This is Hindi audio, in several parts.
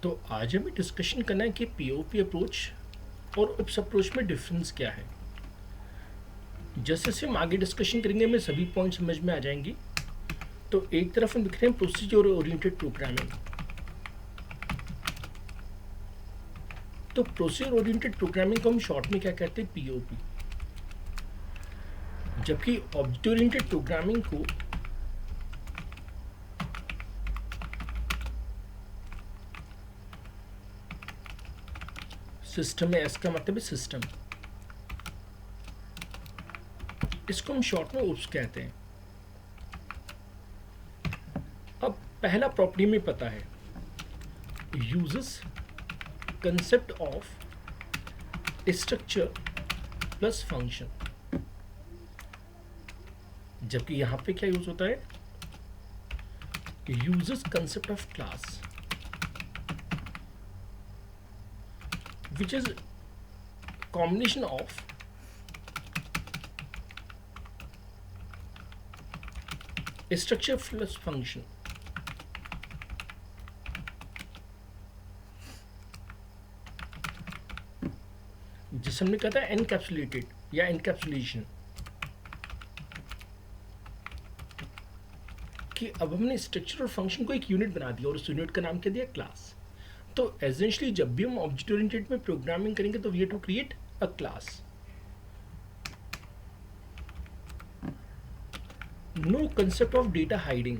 तो आज हमें डिस्कशन करना है कि पीओपी अप्रोच और उप्स अप्रोच में डिफरेंस क्या है। जैसे जैसे हम आगे डिस्कशन करेंगे हमें सभी पॉइंट समझ में आ जाएंगे। तो एक तरफ हम देख रहे हैं प्रोसीजर ओरिएंटेड प्रोग्रामिंग। तो प्रोसीजर ओरिएंटेड प्रोग्रामिंग को हम शॉर्ट में क्या कहते हैं, पीओपी। जबकि ऑब्जेक्ट ओरिएंटेड प्रोग्रामिंग को सिस्टम में, एस का मतलब है सिस्टम, इसको हम शॉर्ट में ओप्स कहते हैं। अब पहला प्रॉपर्टी में पता है, uses concept of structure plus function. जबकि यहां पे क्या यूज होता है, uses concept of class which is combination of structure plus function. जिसे हमने कहा था एनकैप्सुलेटेड या एनकैप्सुलेशन, कि अब हमने स्ट्रक्चर और फंक्शन को एक यूनिट बना दिया और उस यूनिट का नाम क्या दिया, क्लास। तो एसेंशियली जब भी हम ऑब्जेक्ट ओरिएंटेड में प्रोग्रामिंग करेंगे तो we have to create a class. No concept of data hiding,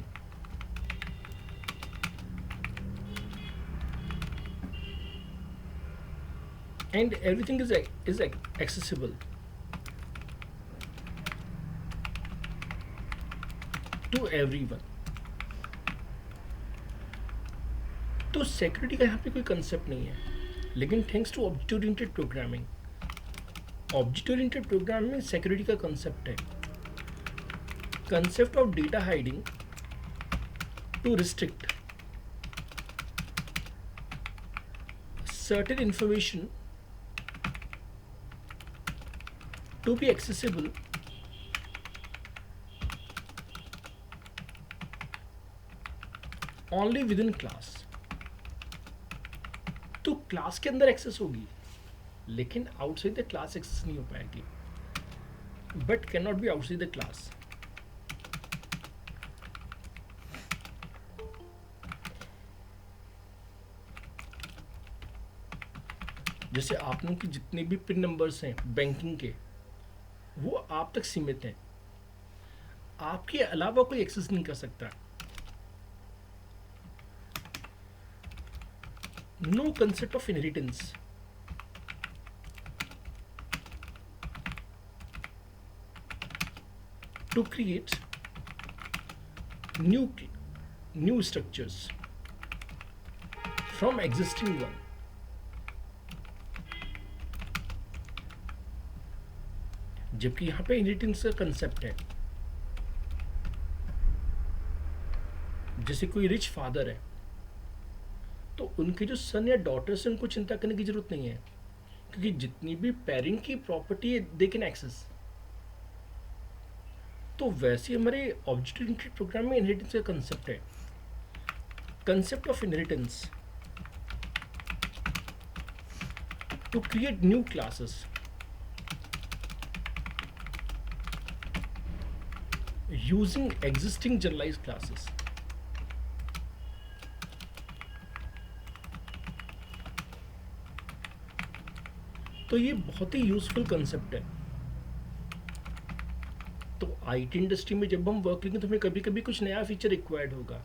and everything is accessible to everyone। तो सिक्योरिटी का यहाँ पे कोई कंसेप्ट नहीं है, लेकिन thanks to object oriented programming, object oriented programming में सिक्योरिटी का कंसेप्ट है। Concept of data hiding to restrict certain information to be accessible only within class। तो क्लास के अंदर एक्सेस होगी, लेकिन आउटसाइड द क्लास एक्सेस नहीं हो पाएगी, but can not be outside the class. जैसे आप लोगों के जितने भी पिन नंबर्स हैं बैंकिंग के, वो आप तक सीमित हैं, आपके अलावा कोई एक्सेस नहीं कर सकता। No concept of inheritance, to create new structures from existing one. जबकि यहां पे इनहेरिटेंस का कंसेप्ट है। जैसे कोई रिच फादर है तो उनके जो सन या डॉटर्स हैं उनको चिंता करने की जरूरत नहीं है, क्योंकि जितनी भी पेरेंट की प्रॉपर्टी है दे कैन एक्सेस। तो वैसे हमारे ऑब्जेक्ट ओरिएंटेड प्रोग्राम में इनहेरिटेंस का कंसेप्ट है। Concept of inheritance to create new classes using existing generalized classes। तो ये बहुत ही यूजफुल कंसेप्ट है। तो आईटी इंडस्ट्री में जब हम वर्क करेंगे तो हमें कभी कभी कुछ नया फीचर रिक्वायर्ड होगा,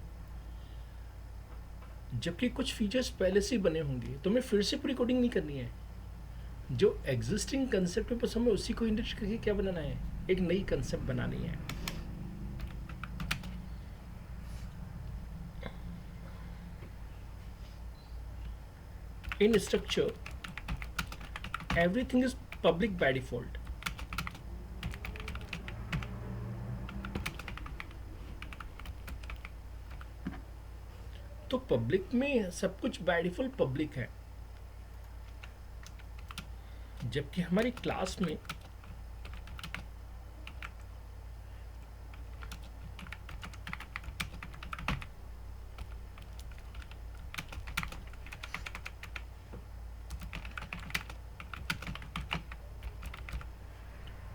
जबकि कुछ फीचर्स पहले से ही बने होंगे, तो हमें फिर से पूरी कोडिंग नहीं करनी है। जो एग्जिस्टिंग कंसेप्ट है बस हमें उसी को इंडस्ट्री करके क्या बनाना है, एक नई कंसेप्ट बनानी है। In structure, everything is public by default। तो पब्लिक में सब कुछ बाय डिफॉल्ट पब्लिक है, जबकि हमारी क्लास में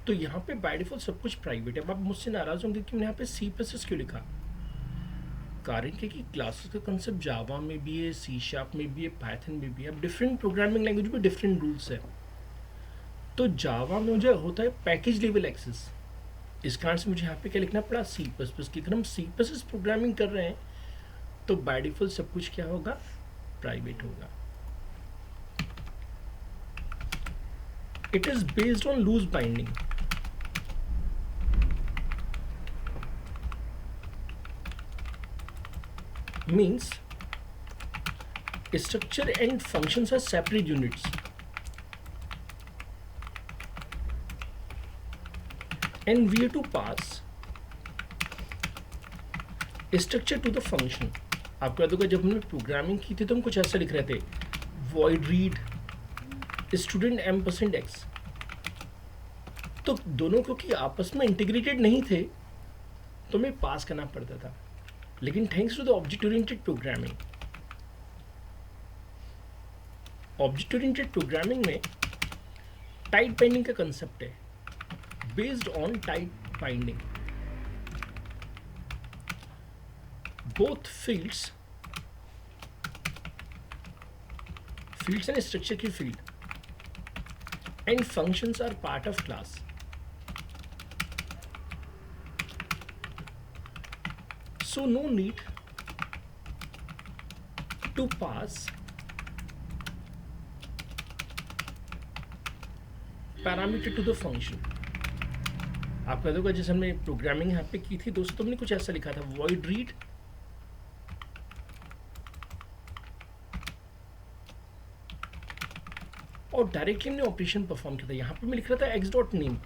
तो यहाँ पे बाय डिफॉल्ट सब कुछ प्राइवेट है। अब आप मुझसे नाराज होंगे कि मैंने यहाँ पे सी प्लस एस क्यों लिखा। कारण क्या कि क्लासेस का कंसेप्ट जावा में भी है, सी शार्प में भी है, पाइथन में भी है। अब डिफरेंट प्रोग्रामिंग लैंग्वेज में डिफरेंट रूल्स है। तो जावा में मुझे होता है पैकेज लेवल एक्सेस, इस कारण से मुझे यहाँ पे क्या लिखना पड़ा, सी प्लस प्लस की। अगर हम सी प्लस एस प्रोग्रामिंग कर रहे हैं तो बाय डिफॉल्ट सब कुछ क्या होगा, प्राइवेट होगा। It is based on loose binding. means structure and functions are separate units and we have to pass structure to the function। आपको याद होगा जब हमने प्रोग्रामिंग की थी तो हम कुछ ऐसा लिख रहे थे, void read student m%x। तो दोनों क्योंकि आपस में इंटीग्रेटेड नहीं थे तो हमें पास करना पड़ता था। लेकिन thanks to the object oriented programming, object oriented programming में टाइट बाइंडिंग का कंसेप्ट है। Based on tight binding both fields and structure की field and functions are part of class. So no need to pass parameter to the function। आपको याद होगा जैसे हमने प्रोग्रामिंग यहाँ पे की थी दोस्तों, हमने कुछ ऐसा लिखा था, void read और डायरेक्टली हमने ऑपरेशन परफॉर्म किया था। यहाँ पे मैं लिख रहा था x डॉट नेम।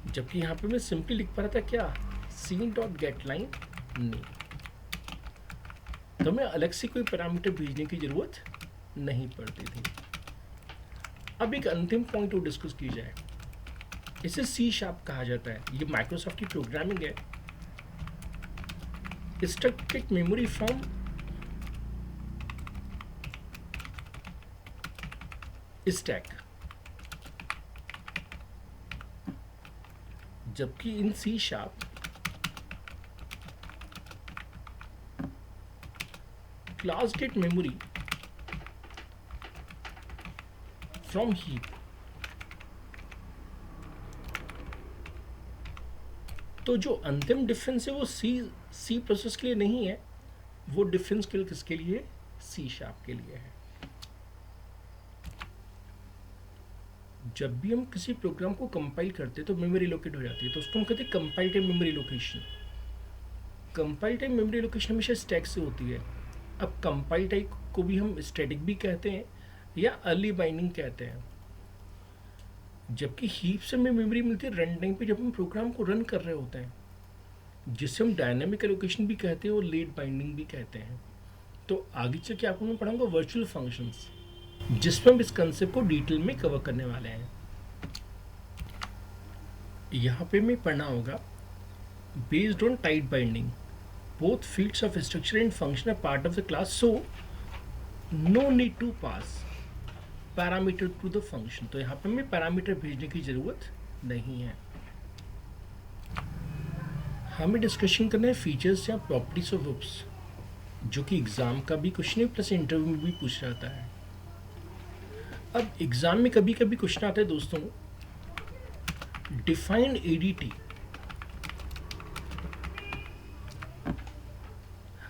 जबकि यहाँ पे मैं सिंपली लिख पा रहा था क्या, C dot get line name. तो मैं अलग से कोई पैरामीटर भेजने की जरूरत नहीं पड़ती थी। अब एक अंतिम पॉइंट और डिस्कस की जाए, इसे सी शार्प कहा जाता है। ये माइक्रोसॉफ्ट की प्रोग्रामिंग है। Structured memory from stack. जबकि in C sharp class get memory from heap. तो जो अंतिम डिफरेंस है वो सी प्रोसेस के लिए नहीं है, वो डिफरेंस केवल किसके लिए है, सी शार्प के लिए है। जब भी हम किसी प्रोग्राम को कंपाइल करते हैं तो मेमोरी लोकेट हो जाती है, तो उसको हम कहते हैं compile time memory location. Compile time memory location हमेशा स्टैक से होती है। अब कंपाइल टाइम को भी हम स्टैटिक भी कहते हैं या अर्ली बाइंडिंग कहते हैं। जबकि हीप से हमें मेमोरी मिलती है रन टाइम पे, जब हम प्रोग्राम को रन कर रहे होते हैं, जिसे हम डायनामिक एलोकेशन भी कहते हैं और लेट बाइंडिंग भी कहते हैं। तो आगे चल के आपको मैं पढ़ाऊंगा वर्चुअल फंक्शंस, जिसमें हम इस कंसेप्ट को डिटेल में कवर करने वाले हैं। यहाँ पे मैं पढ़ना होगा based on tight binding both fields of structure and function are part of the class, so no need to pass parameter to the function। तो यहाँ पे हमें पैरामीटर भेजने की जरूरत नहीं है। हमें डिस्कशन करना है फीचर्स या प्रॉपर्टीज ऑफ ऑब्स, जो कि एग्जाम का भी क्वेश्चन है प्लस इंटरव्यू में भी पूछ जाता है। अब एग्जाम में कभी कभी क्वेश्चन आता है दोस्तों, डिफाइन एडीटी।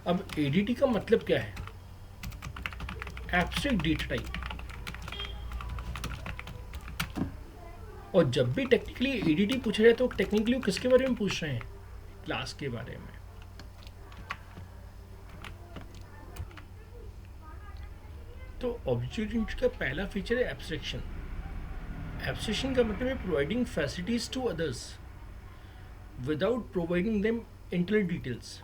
अब एडीटी का मतलब क्या है, एब्स्ट्रैक्ट डेटा टाइप। और जब भी टेक्निकली एडीटी पूछा जाए तो टेक्निकली वो किसके बारे में पूछ रहे हैं, क्लास के बारे में। तो ऑब्जेक्ट ओरिएंटेड का पहला फीचर है एब्स्ट्रैक्शन। एब्स्ट्रैक्शन का मतलब है providing facilities to others without providing them internal details.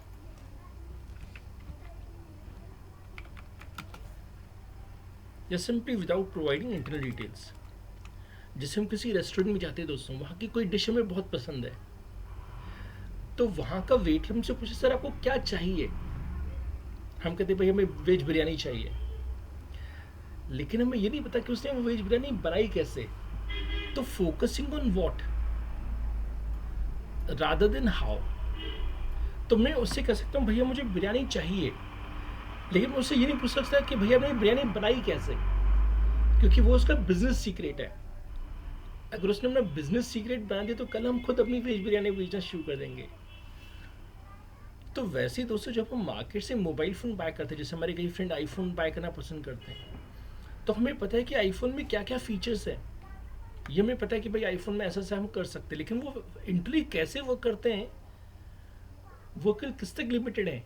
या simply without providing internal details. जैसे हम किसी रेस्टोरेंट में जाते हैं दोस्तों, वहाँ की कोई डिश हमें बहुत पसंद है, तो वहाँ का वेटर हमसे पूछे सर आपको क्या चाहिए, हम कहते हैं भाई हमें वेज बिरयानी चाहिए, लेकिन हमें ये नहीं पता कि उसने वो वेज बिरयानी बनाई कैसे। तो focusing on what rather than how. तो मैं उससे कह सकता हूँ भैया मुझे बिरयानी चाहिए, लेकिन मैं उससे ये नहीं पूछ सकता कि भैया आपने बिरयानी बनाई कैसे, क्योंकि वो उसका बिजनेस सीक्रेट है। अगर उसने अपना बिजनेस सीक्रेट बना दिया तो कल हम खुद अपनी वेज बिरयानी बेचना शुरू कर देंगे। तो वैसे ही दोस्तों, जब हम मार्केट से मोबाइल फ़ोन बाय करते हैं, जैसे हमारे कई फ्रेंड आईफोन बाय करना पसंद करते हैं, तो हमें पता है कि आईफोन में क्या क्या फीचर्स हैं। ये हमें पता है कि भाई आईफोन में ऐसा ऐसा हम कर सकते हैं, लेकिन वो इंटरली कैसे वर्क करते हैं, वो केवल किस तक लिमिटेड है,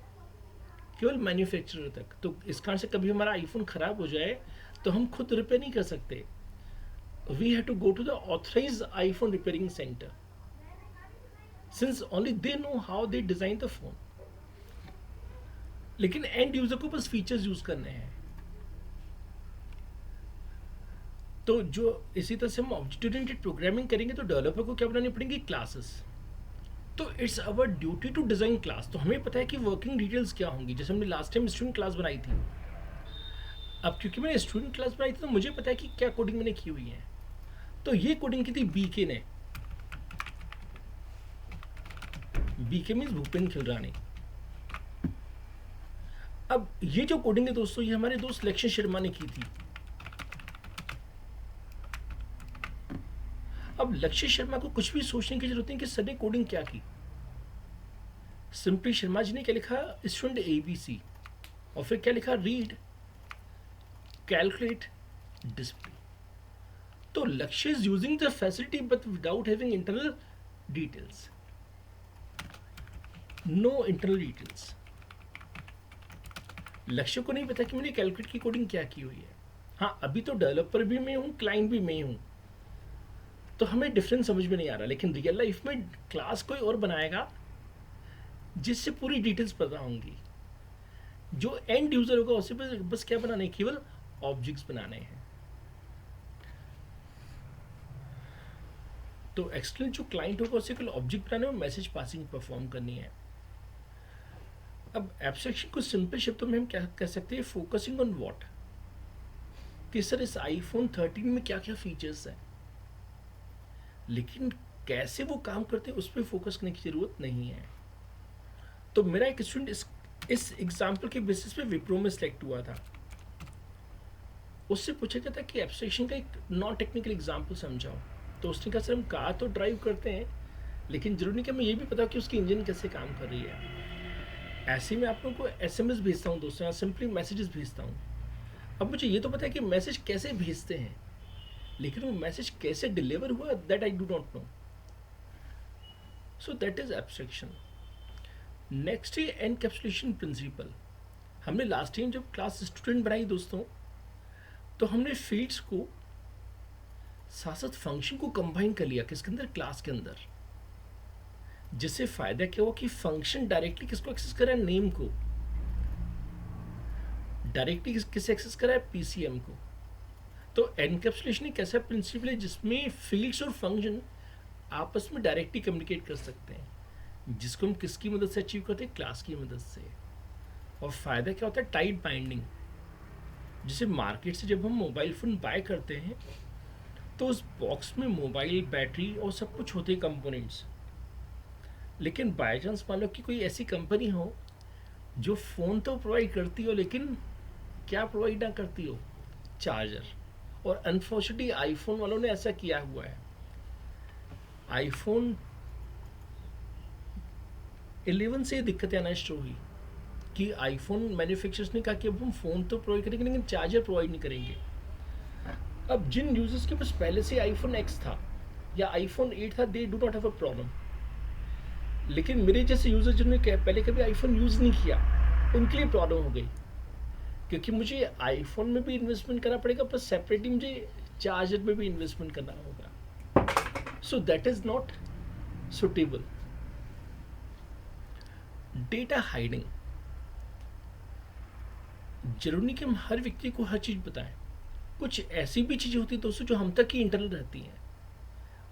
केवल मैन्युफैक्चरर तक। तो इस कारण से कभी हमारा आईफोन ख़राब हो जाए तो हम खुद रिपेयर नहीं कर सकते, we have to go to the authorise iPhone repairing centre, since only they know how they design the phone. लेकिन एंड यूज़र को बस फीचर्स यूज़ करने हैं। तो जो इसी तरह से हम ऑब्जेक्ट ओरिएंटेड प्रोग्रामिंग करेंगे तो डेवलपर को क्या बनानी पड़ेंगी, क्लासेस। तो it's our duty to design class. तो हमें पता है कि वर्किंग डिटेल्स क्या होंगी, जैसे हमने लास्ट टाइम स्टूडेंट क्लास बनाई थी। अब क्योंकि मैंने स्टूडेंट क्लास बनाई थी तो मुझे पता है कि क्या कोडिंग मैंने की हुई है। तो ये कोडिंग की थी बीके ने। BK means Bhupendra Khilrani. अब ये जो कोडिंग है दोस्तों, ये हमारे दोस्त लक्ष्य शर्मा ने की थी। अब लक्ष्य शर्मा को कुछ भी सोचने की जरूरत नहीं कि सर ने कोडिंग क्या की। सिंपली शर्मा जी ने क्या लिखा, स्टूडेंट ABC, और फिर क्या लिखा, रीड, कैलकुलेट, डिस्प्ले। तो Lakshya is using the facility but without having internal details, no internal details. Lakshya को नहीं पता कि मैंने कैलकुलेट की कोडिंग क्या की हुई है। हाँ, अभी तो डेवलपर भी मैं हूँ, क्लाइंट भी मैं हूँ, तो हमें डिफरेंस समझ में नहीं आ रहा। लेकिन रियल लाइफ में क्लास कोई और बनाएगा जिससे पूरी डिटेल्स पता होंगी। जो एंड यूजर होगा उसे बस क्या बनाना है, केवल ऑब्जेक्ट्स बनाने हैं। तो एक्सटर्नल जो क्लाइंट होगा उसे केवल ऑब्जेक्ट बनाने में मैसेज पासिंग परफॉर्म करनी है। अब एब्स्ट्रैक्शन को सिंपल शब्दों में हम क्या कह सकते हैं, फोकसिंग ऑन व्हाट, कि सर इस आईफोन 13 में क्या क्या फीचर्स हैं, लेकिन कैसे वो काम करते हैं उस पर फोकस करने की जरूरत नहीं है। तो मेरा एक स्टूडेंट इस एग्जाम्पल के बेसिस पे विप्रो में सिलेक्ट हुआ था। उससे पूछा गया था कि एब्स्ट्रैक्शन का एक नॉन टेक्निकल एग्जाम्पल समझाओ। तो उसने कहा सर हम कार तो ड्राइव करते हैं, लेकिन जरूरी नहीं कि हमें ये भी पता हो कि उसकी इंजन कैसे काम कर रही है। ऐसे में आप लोगों को SMS भेजता हूँ दोस्तों, या सिंपली मैसेजेस भेजता हूँ। अब मुझे ये तो पता है कि मैसेज कैसे भेजते हैं, लेकिन वो मैसेज कैसे डिलीवर हुआ, that I do not know. So that is abstraction. Next है एनकैप्सुलेशन प्रिंसिपल। हमने लास्ट टाइम जब क्लास स्टूडेंट बनाई दोस्तों, तो हमने फील्ड्स को साथ साथ फंक्शन को कंबाइन कर लिया किसके अंदर, क्लास के अंदर। जिससे फायदा क्या हुआ कि फंक्शन डायरेक्टली किसको एक्सेस करा है, नेम को। डायरेक्टली किसे एक्सेस करा है, PCM को। तो एनकैप्सुलेशन एक ऐसा प्रिंसिपल है जिसमें फील्ड्स और फंक्शन आपस में डायरेक्टली कम्युनिकेट कर सकते हैं, जिसको हम किसकी मदद से अचीव करते हैं, क्लास की मदद से। और फायदा क्या होता है, टाइट बाइंडिंग। जैसे मार्केट से जब हम मोबाइल फ़ोन बाय करते हैं तो उस बॉक्स में मोबाइल, बैटरी और सब कुछ होते हैं कंपोनेंट्स। लेकिन बाय चांस मान लो कि कोई ऐसी कंपनी हो जो फ़ोन तो प्रोवाइड करती हो, लेकिन क्या प्रोवाइड ना करती हो, चार्जर। और अनफॉर्चुनेटली आईफोन वालों ने ऐसा किया हुआ है। आईफोन 11 से दिक्कतें आना शुरू हुई कि आईफोन मैन्युफैक्चरर्स ने कहा कि अब हम फ़ोन तो प्रोवाइड करेंगे लेकिन चार्जर प्रोवाइड नहीं करेंगे। अब जिन यूजर्स के पास पहले से आईफोन X था या आईफोन 8 था, they do not have a problem. लेकिन मेरे जैसे यूजर जिन्होंने पहले कभी आईफोन यूज़ नहीं किया, उनके लिए प्रॉब्लम हो गई, क्योंकि मुझे आईफोन में भी इन्वेस्टमेंट करना पड़ेगा, प्लस सेपरेटली मुझे चार्जर में भी इन्वेस्टमेंट करना होगा। So that is not suitable. Data hiding. जरूरी नहीं कि हम हर व्यक्ति को हर चीज़ बताएं। कुछ ऐसी भी चीज़ें होती हैं दोस्तों जो हम तक ही इंटरनल रहती हैं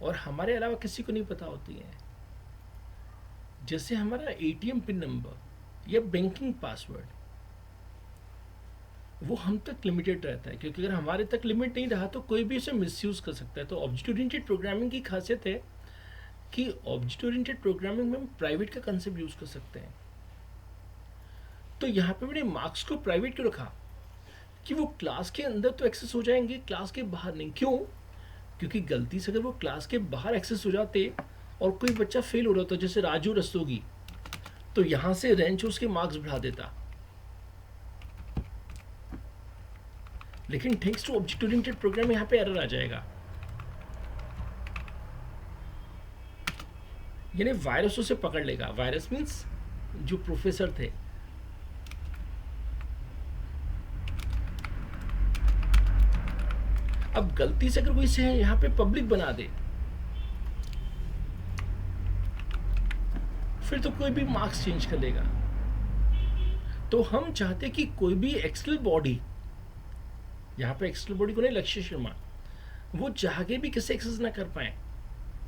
और हमारे अलावा किसी को नहीं पता होती हैं। जैसे हमारा ATM पिन नंबर या बैंकिंग पासवर्ड। वो हम तक लिमिटेड रहता है, क्योंकि अगर हमारे तक लिमिट नहीं रहा तो कोई भी इसे मिसयूज़ कर सकता है। तो ऑब्जेक्ट ओरिएंटेड प्रोग्रामिंग की खासियत है कि ऑब्जेक्ट ओरिएंटेड प्रोग्रामिंग में हम प्राइवेट का कंसेप्ट यूज़ कर सकते हैं। तो यहाँ पे मैंने मार्क्स को प्राइवेट क्यों रखा, कि वो क्लास के अंदर तो एक्सेस हो जाएंगे, क्लास के बाहर नहीं। क्यों? क्योंकि गलती से अगर वो क्लास के बाहर एक्सेस हो जाते और कोई बच्चा फेल हो रहा था, जैसे राजू रस्तोगी, तो यहाँ से रेंच उसके मार्क्स बढ़ा देता। लेकिन thanks to object oriented program यहाँ पे एरर आ जाएगा, यानी वायरस उसे पकड़ लेगा। वायरस मीन्स जो प्रोफेसर थे, अब गलती से अगर कोई इसे यहाँ पे पब्लिक बना दे, फिर तो कोई भी मार्क्स चेंज कर लेगा। तो हम चाहते कि कोई भी एक्सटर्नल बॉडी, यहाँ पे एक्सटर्नल बॉडी को नहीं, लक्ष्य शर्मा, वो चाह के भी किसे एक्सेस ना कर पाए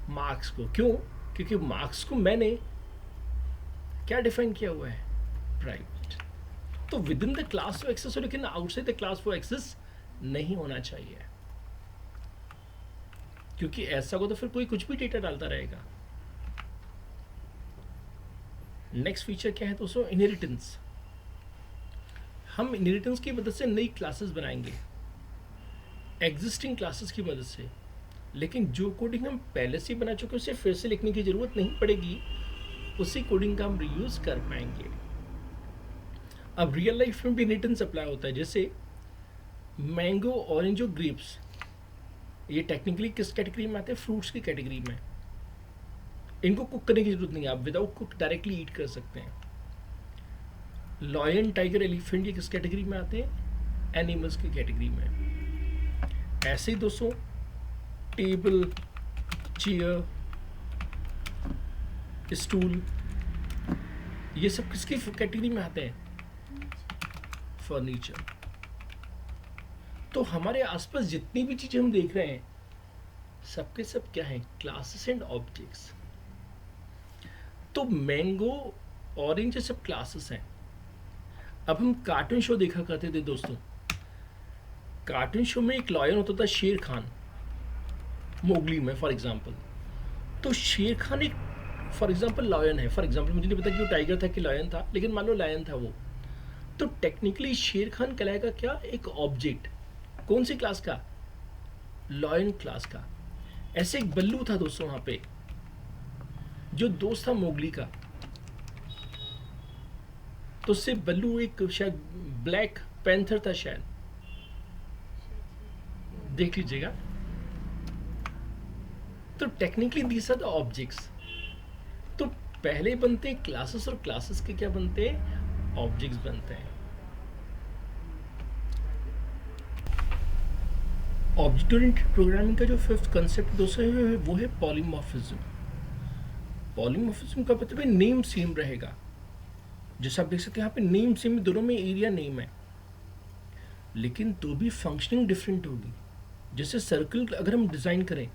मार्क्स को। क्यों? क्योंकि मार्क्स को मैंने क्या डिफाइन किया हुआ है, प्राइवेट। तो विद इन द क्लास वो एक्सेस हो, लेकिन आउटसाइड द क्लास वो एक्सेस नहीं होना चाहिए, क्योंकि ऐसा हो तो फिर कोई कुछ भी डेटा डालता रहेगा। नेक्स्ट फीचर क्या है दोस्तों? इनहेरिटेंस। हम इनहेरिटेंस की मदद से नई क्लासेस बनाएंगे एग्जिस्टिंग क्लासेस की मदद से, लेकिन जो कोडिंग हम पहले से बना चुके उसे फिर से लिखने की ज़रूरत नहीं पड़ेगी, उसी कोडिंग का हम रीयूज कर पाएंगे। अब रियल लाइफ में भी इनहेरिटेंस अप्लाई होता है, जैसे मैंगो, ऑरेंज और ग्रेप्स, ये टेक्निकली किस कैटेगरी में आते हैं? फ्रूट्स की कैटेगरी में। इनको कुक करने की जरूरत नहीं है, आप विदाउट कुक डायरेक्टली ईट कर सकते हैं। लॉयन, टाइगर, एलिफेंट ये किस कैटेगरी में आते हैं? एनिमल्स की कैटेगरी में। ऐसे ही दोस्तों टेबल, चेयर, स्टूल, ये सब किसकी कैटेगरी में आते हैं? फर्नीचर। तो हमारे आसपास जितनी भी चीजें हम देख रहे हैं, सबके सब क्या है? Classes and objects. तो मैंगो, ऑरेंज ये सब क्लासेस हैं। अब हम कार्टून शो देखा करते थे दोस्तों, कार्टून शो में एक लॉयन होता था, शेर खान, मोगली में फॉर एग्जांपल। तो शेर खान एक फॉर एग्जांपल लॉयन है, फॉर एग्जांपल मुझे नहीं पता कि वो टाइगर था कि लॉयन था, लेकिन मान लो लॉयन था वो, तो टेक्निकली शेर खान कहलाएगा क्या? एक ऑब्जेक्ट। कौन सी क्लास का? लॉयन क्लास का। ऐसे एक बल्लू था दोस्तों वहां पे, जो दोस्त था मोगली का, तो उससे बल्लू एक शायद ब्लैक पैंथर था शायद, देख लीजिएगा। तो technically these are the objects. तो पहले बनते हैं क्लासेस, और क्लासेस के क्या बनते हैं? ऑब्जेक्ट्स बनते हैं। ऑब्जेक्ट ओरिएंटेड प्रोग्रामिंग का जो फिफ्थ कंसेप्ट दोस्तों है वो है पॉलीमॉर्फिज्म। पॉलीमॉर्फिज्म का मतलब है नेम सेम रहेगा। जैसे आप देख सकते हैं यहाँ पे नेम सेम, दोनों में एरिया नेम है, लेकिन तो भी फंक्शनिंग डिफरेंट होगी। जैसे सर्कल अगर हम डिजाइन करें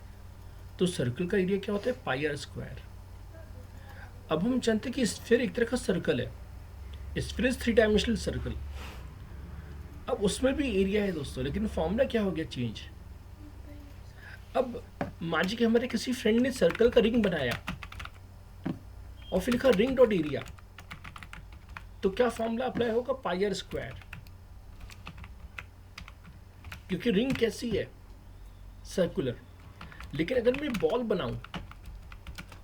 तो सर्कल का एरिया क्या होता है? पाई आर स्क्वायर। अब हम जानते हैं कि स्फीयर एक तरह का सर्कल है, स्फीयर इज 3 डायमेंशनल सर्कल। अब उसमें भी एरिया है दोस्तों, लेकिन फॉर्मूला क्या हो गया? चेंज। अब मान लीजिए कि हमारे किसी फ्रेंड ने सर्कल का रिंग बनाया और फिर लिखा रिंग डॉट एरिया, तो क्या फॉर्मूला अप्लाई होगा? पाई आर स्क्वायर। क्योंकि रिंग कैसी है? सर्कुलर। लेकिन अगर मैं बॉल बनाऊं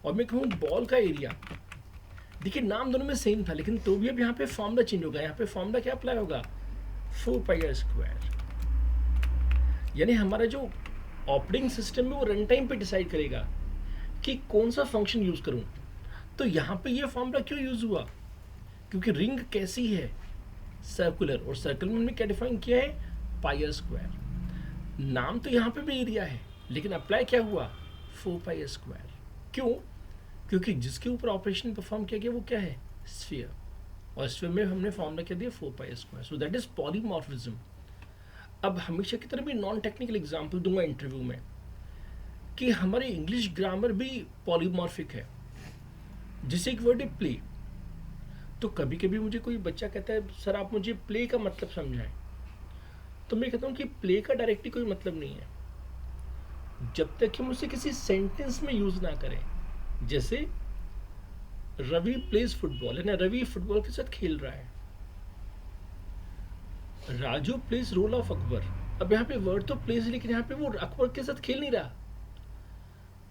और मैं कहूं बॉल का एरिया, देखिए नाम दोनों में सेम था, लेकिन तो भी अब यहाँ पे फॉर्मूला चेंज होगा। यहाँ पे फॉर्मूला क्या अप्लाई होगा? 4 पाई आर स्क्वायर। यानी हमारा जो ऑपरेटिंग सिस्टम है वो रन टाइम पे डिसाइड करेगा कि कौन सा फंक्शन यूज करूं। तो यहाँ पे ये फॉर्मूला क्यों यूज हुआ? क्योंकि रिंग कैसी है? सर्कुलर, और सर्कल में हमने क्या डिफाइन किया है? पाई आर स्क्वायर। नाम तो यहाँ पे भी एरिया है, लेकिन अप्लाई क्या हुआ? 4 पाई आर स्क्वायर। क्यों? क्योंकि जिसके ऊपर ऑपरेशन परफॉर्म किया गया वो क्या है? स्फीयर, और स्फीयर में हमने फॉर्मूला क्या दिया? 4 pi r square. So that is polymorphism. अब हमेशा की तरह भी नॉन टेक्निकल एग्जाम्पल दूंगा इंटरव्यू में, कि हमारी इंग्लिश ग्रामर भी पॉलीमॉर्फिक है। जैसे एक वर्ड है प्ले, तो कभी कभी मुझे कोई बच्चा कहता है सर आप मुझे प्ले का मतलब समझाएं, तो मैं कहता हूँ कि प्ले का डायरेक्टली कोई मतलब नहीं है जब तक हम उसे किसी सेंटेंस में यूज ना करें। जैसे रवि प्लेज फुटबॉल है ना, रवि फुटबॉल के साथ खेल रहा है। Raju plays role of Akbar. अब यहाँ पे वर्ड तो प्लेज, लेकिन यहाँ पे वो अकबर के साथ खेल नहीं रहा,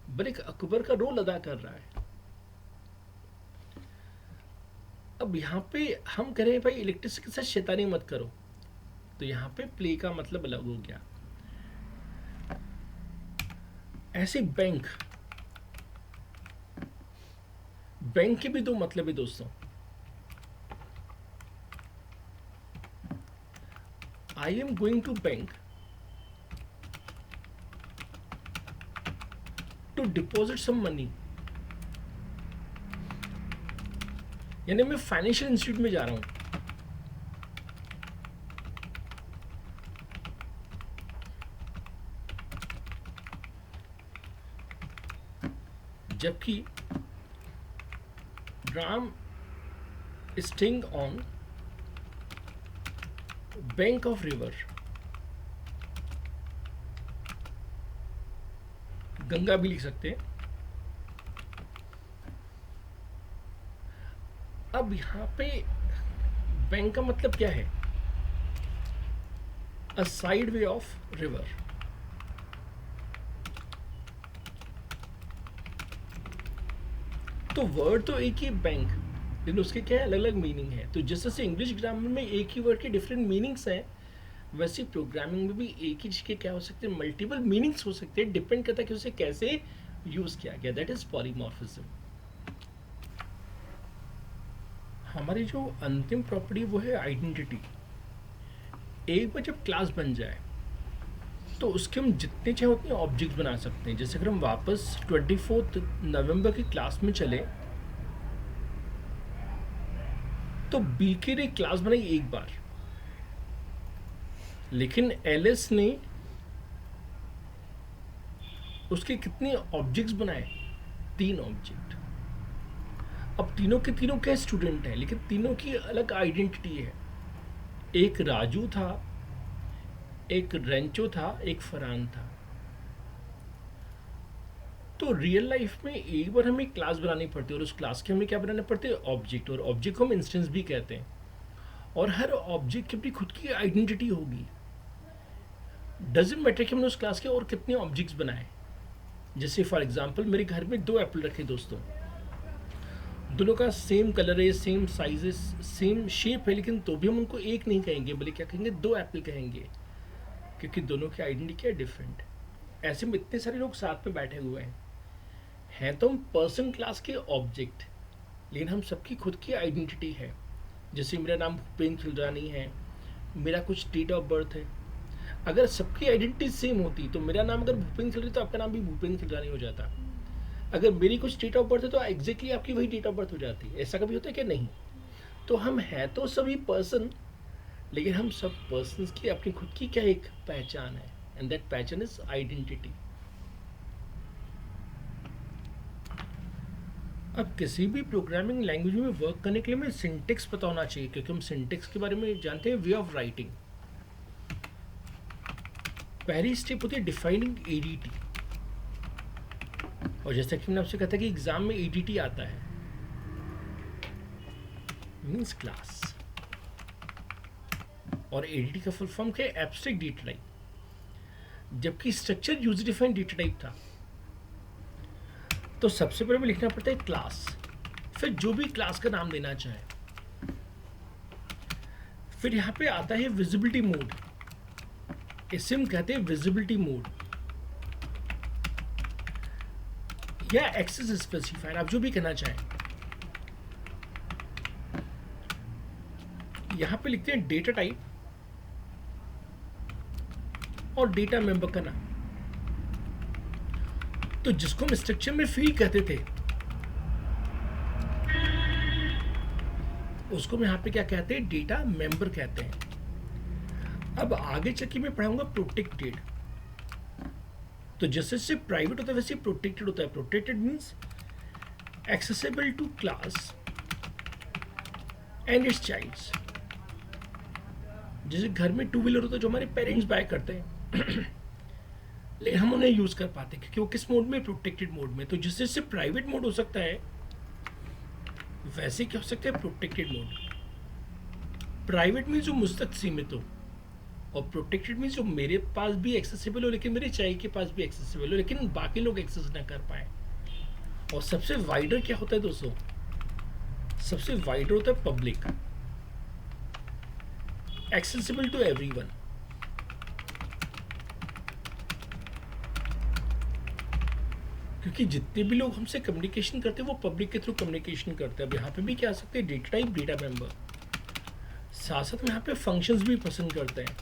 बल्कि अकबर का रोल अदा कर रहा है। अब यहाँ पे हम कह रहे हैं भाई इलेक्ट्रिसिटी के साथ शैतानी मत करो, तो यहाँ पे प्ले का मतलब अलग हो गया। ऐसे बैंक, बैंक के भी दो मतलब है दोस्तों। I am going to bank to deposit some money, यानी मैं फाइनेंशियल इंस्टीट्यूट में जा रहा हूं। जबकि Ram sitting on bank of river, Ganga भी लिख सकते हैं। अब यहां पे बैंक का मतलब क्या है? अ साइड वे ऑफ रिवर। तो वर्ड तो एक ही बैंक, लेकिन उसके क्या है अलग अलग मीनिंग है। तो जैसे इंग्लिश ग्रामर में एक ही वर्ड के डिफरेंट मीनिंग्स हैं, वैसे प्रोग्रामिंग में भी एक ही चीज के क्या हो सकते हैं, मल्टीपल मीनिंग्स हो सकते हैं। डिपेंड करता है कि उसे कैसे यूज किया गया, दैट इज पॉलीमॉर्फिज्म। हमारी जो अंतिम प्रॉपर्टी वो है आइडेंटिटी। एक बार जब क्लास बन जाए तो उसके हम जितने चाहे उतने ऑब्जेक्ट्स बना सकते हैं। जैसे अगर हम वापस 24 नवंबर की क्लास में चले तो बी के ने क्लास बनाई एक बार, लेकिन एलिस ने उसके कितने ऑब्जेक्ट्स बनाए? 3 ऑब्जेक्ट। अब तीनों के तीनों क्या स्टूडेंट हैं, लेकिन तीनों की अलग आइडेंटिटी है। एक राजू था, एक रेंचो था, एक फरहान था। तो रियल लाइफ में एक बार हमें क्लास बनानी पड़ती है, और उस क्लास के हमें क्या बनाने पड़ते हैं? ऑब्जेक्ट। और ऑब्जेक्ट को हम इंस्टेंस भी कहते हैं। और हर ऑब्जेक्ट की अपनी खुद की आइडेंटिटी होगी। डजेंट मैटर कि हमने उस क्लास के और कितने ऑब्जेक्ट्स बनाए। जैसे फॉर एग्जांपल मेरे घर में 2 एप्पल रखे दोस्तों, दोनों का सेम कलर है, सेम साइज है, सेम शेप है, लेकिन तो भी हम उनको एक नहीं कहेंगे, बल्कि क्या कहेंगे? 2 एप्पल कहेंगे, क्योंकि दोनों की आइडेंटिटी क्या है? डिफरेंट। ऐसे में इतने सारे लोग साथ में बैठे हुए हैं तो हम पर्सन क्लास के ऑब्जेक्ट, लेकिन हम सबकी खुद की आइडेंटिटी है। जैसे मेरा नाम भूपेंद्र खिलरानी है, मेरा कुछ डेट ऑफ बर्थ है। अगर सबकी आइडेंटिटी सेम होती तो मेरा नाम अगर भूपेंद्र खिलरानी तो आपका नाम भी भूपेंद्र खिलरानी हो जाता। अगर मेरी कुछ डेट ऑफ बर्थ है तो एग्जैक्टली आपकी वही डेट ऑफ बर्थ हो जाती। ऐसा कभी होता है कि नहीं? तो हम हैं तो सभी पर्सन, लेकिन हम सब पर्सन्स की अपनी खुद की क्या एक पहचान है, एंड दैट पहचान इज आइडेंटिटी। अब किसी भी प्रोग्रामिंग लैंग्वेज में वर्क करने के लिए हमें सिंटेक्स पता होना चाहिए, क्योंकि हम सिंटेक्स के बारे में जानते हैं, वे ऑफ राइटिंग। पहली स्टेप होती है डिफाइनिंग एडीटी। और जैसा कि मैंने आपसे कहा था कि एग्जाम में एडीटी आता है, मीन्स क्लास। और एडीटी का फुल फॉर्म क्या है? Abstract data type. जबकि structure user defined data type था। तो सबसे पहले हमें लिखना पड़ता है क्लास, फिर जो भी क्लास का नाम देना चाहे। फिर यहां पे आता है विजिबिलिटी मोड, इसे हम कहते हैं विजिबिलिटी मोड या एक्सेस स्पेसिफायर, आप जो भी कहना चाहें। यहां पे लिखते हैं डेटा टाइप और डेटा मेंबर का नाम। तो जिसको हम स्ट्रक्चर में फील्ड कहते थे, उसको हम यहां पे क्या कहते हैं? डेटा मेंबर कहते हैं। अब आगे चल के मैं पढ़ाऊंगा प्रोटेक्टेड। तो जैसे जैसे प्राइवेट होता है वैसे प्रोटेक्टेड होता है। Protected means accessible to class and its childs, जैसे घर में टू व्हीलर होता है जो हमारे पेरेंट्स बाय करते हैं लेकिन हम उन्हें यूज़ कर पाते हैं क्योंकि वो किस मोड में, प्रोटेक्टेड मोड में। तो जिससे इससे प्राइवेट मोड हो सकता है, वैसे क्या हो सकता है प्रोटेक्टेड मोड। प्राइवेट मीन्स जो मुझ तक सीमित हो, और प्रोटेक्टेड मीन्स जो मेरे पास भी एक्सेसिबल हो लेकिन मेरे चाहिए के पास भी एक्सेसिबल हो लेकिन बाकी लोग एक्सेस ना कर पाए। और सबसे वाइडर क्या होता है दोस्तों, सबसे वाइडर होता है पब्लिक, एक्सेसिबल टू एवरीवन। क्योंकि जितने भी लोग हमसे कम्युनिकेशन करते हैं वो पब्लिक के थ्रू कम्युनिकेशन करते हैं। अब यहाँ पे भी क्या आ सकते हैं, डेटा टाइप, डेटा मेंबर। साथ साथ में यहाँ पे फंक्शंस भी पसंद करते हैं।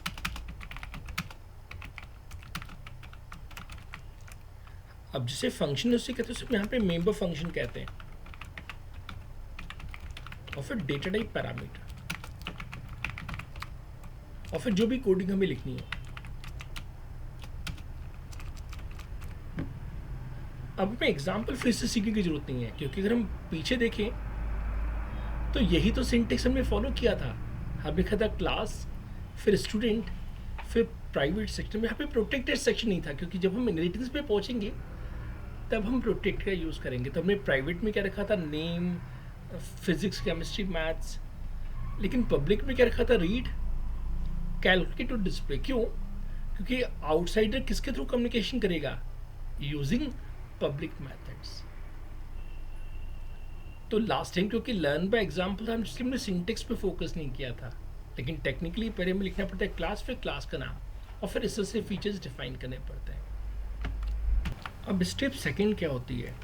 अब जिसे फंक्शन उससे कहते हैं, यहाँ पे मेंबर फंक्शन कहते हैं। और फिर डेटा टाइप पैरामीटर, और फिर जो भी कोडिंग हमें लिखनी है। अब हमें एग्जाम्पल फिर से सीखने की जरूरत नहीं है क्योंकि अगर हम पीछे देखें तो यही तो सिंटेक्स हमने फॉलो किया था। हमने लिखा था क्लास, फिर स्टूडेंट, फिर प्राइवेट सेक्शन में। यहाँ पे प्रोटेक्टेड सेक्शन नहीं था क्योंकि जब हम इनहेरिटेंस पे पहुंचेंगे तब हम प्रोटेक्ट का यूज़ करेंगे। तो हमने प्राइवेट में क्या रखा था, नेम, फिजिक्स, केमिस्ट्री, मैथ्स। लेकिन पब्लिक में क्या रखा था, रीड, कैलकुलेट और डिस्प्ले। क्यों? क्योंकि आउटसाइडर किसके थ्रू कम्युनिकेशन करेगा, यूजिंग पब्लिक मेथड्स। तो लास्ट टाइम क्योंकि लर्न बाय एग्जाम्पल था इसलिए हमने सिंटेक्स पे फोकस नहीं किया था, लेकिन टेक्निकली पहले हमें लिखना पड़ता है क्लास, फिर क्लास का नाम, और फिर इससे फीचर्स डिफाइन करने पड़ते हैं। अब स्टेप सेकंड क्या होती है,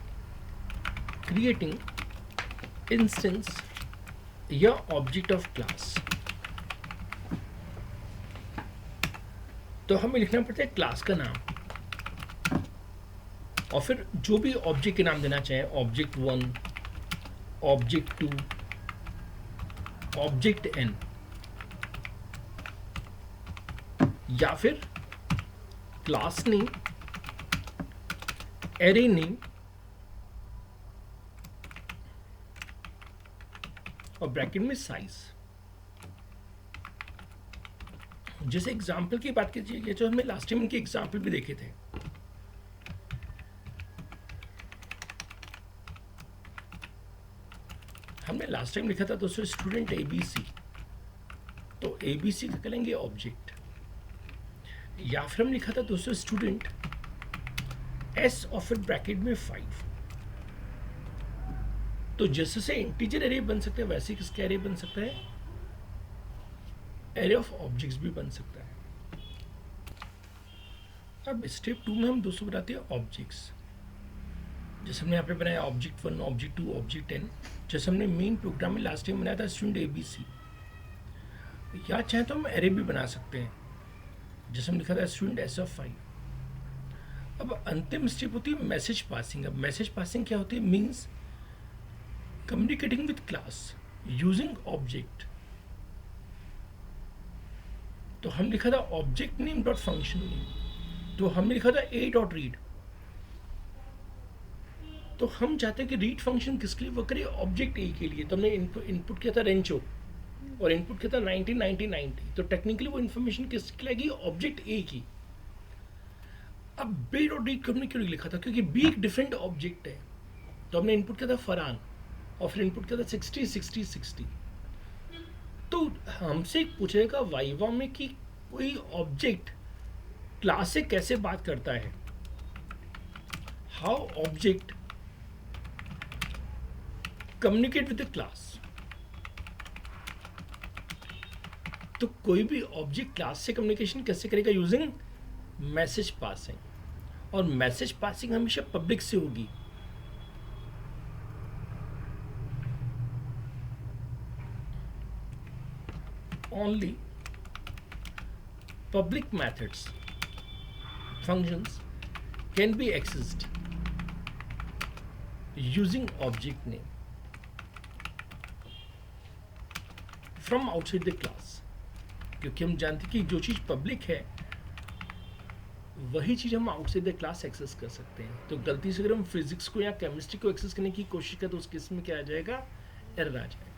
क्रिएटिंग इंस्टेंस या ऑब्जेक्ट ऑफ क्लास। तो हमें लिखना पड़ता है क्लास का नाम और फिर जो भी ऑब्जेक्ट के नाम देना चाहें, ऑब्जेक्ट 1, ऑब्जेक्ट 2, ऑब्जेक्ट n, या फिर क्लास नेम, एरे नेम और ब्रैकेट में साइज। जैसे एग्जाम्पल की बात कीजिए, जो हमने लास्ट टाइम इनके एग्जाम्पल भी देखे थे। हमने लास्ट टाइम लिखा था दोस्तों स्टूडेंट ABC, तो ABC का करेंगे ऑब्जेक्ट। या फिर हम लिखा था दोस्तों स्टूडेंट S और फिर ब्रैकेट में 5। तो जैसे इंटीजर एरे बन सकते हैं वैसे किसका एरे बन सकता है, एरे ऑफ ऑब्जेक्ट्स भी बन सकता है। अब स्टेप 2 में हम दोस्तों बनाते हैं ऑब्जेक्ट्स। जैसे हमने यहाँ पे बनाया ऑब्जेक्ट 1, ऑब्जेक्ट 2, ऑब्जेक्ट n। जैसे हमने मेन प्रोग्राम में लास्ट टाइम बनाया था स्टूडेंट ABC, या चाहे तो हम एरे भी बना सकते हैं। जैसे हम लिखा था स्टूडेंट S of 5। अब अंतिम स्टेप होती है मैसेज पासिंग। अब मैसेज पासिंग क्या होती है, means communicating with class using object. तो हम लिखा था object name dot function name, तो हमने लिखा था a डॉट रीड। तो हम चाहते हैं कि रीड फंक्शन किसके लिए वर्क करे, ऑब्जेक्ट ए के लिए। तो हमने इनपुट किया था रेंचो और इनपुट किया था 1990। तो टेक्निकली वो इन्फॉर्मेशन किसकी लगेगी, ऑब्जेक्ट ए की। अब बी डॉट रीड हमने क्यों लिखा था, क्योंकि बी एक डिफरेंट ऑब्जेक्ट है। तो हमने इनपुट किया था फरहान और फिर इनपुट किया था 60 60 60। तो हमसे पूछेगा वाइवा में कि कोई ऑब्जेक्ट क्लास से कैसे बात करता है, how object communicate with the class. तो कोई भी ऑब्जेक्ट क्लास से कम्युनिकेशन कैसे करेगा, यूजिंग मैसेज पासिंग। और मैसेज पासिंग हमेशा पब्लिक से होगी। Only public methods functions can be accessed using object name from outside the class। क्योंकि हम जानते कि जो चीज़ पब्लिक है वही चीज़ हम आउटसाइड द क्लास एक्सेस कर सकते हैं। तो गलती से अगर हम फिजिक्स को या केमिस्ट्री को एक्सेस करने की कोशिश करें तो उस केस में क्या आ जाएगा, एरर आ जाएगा।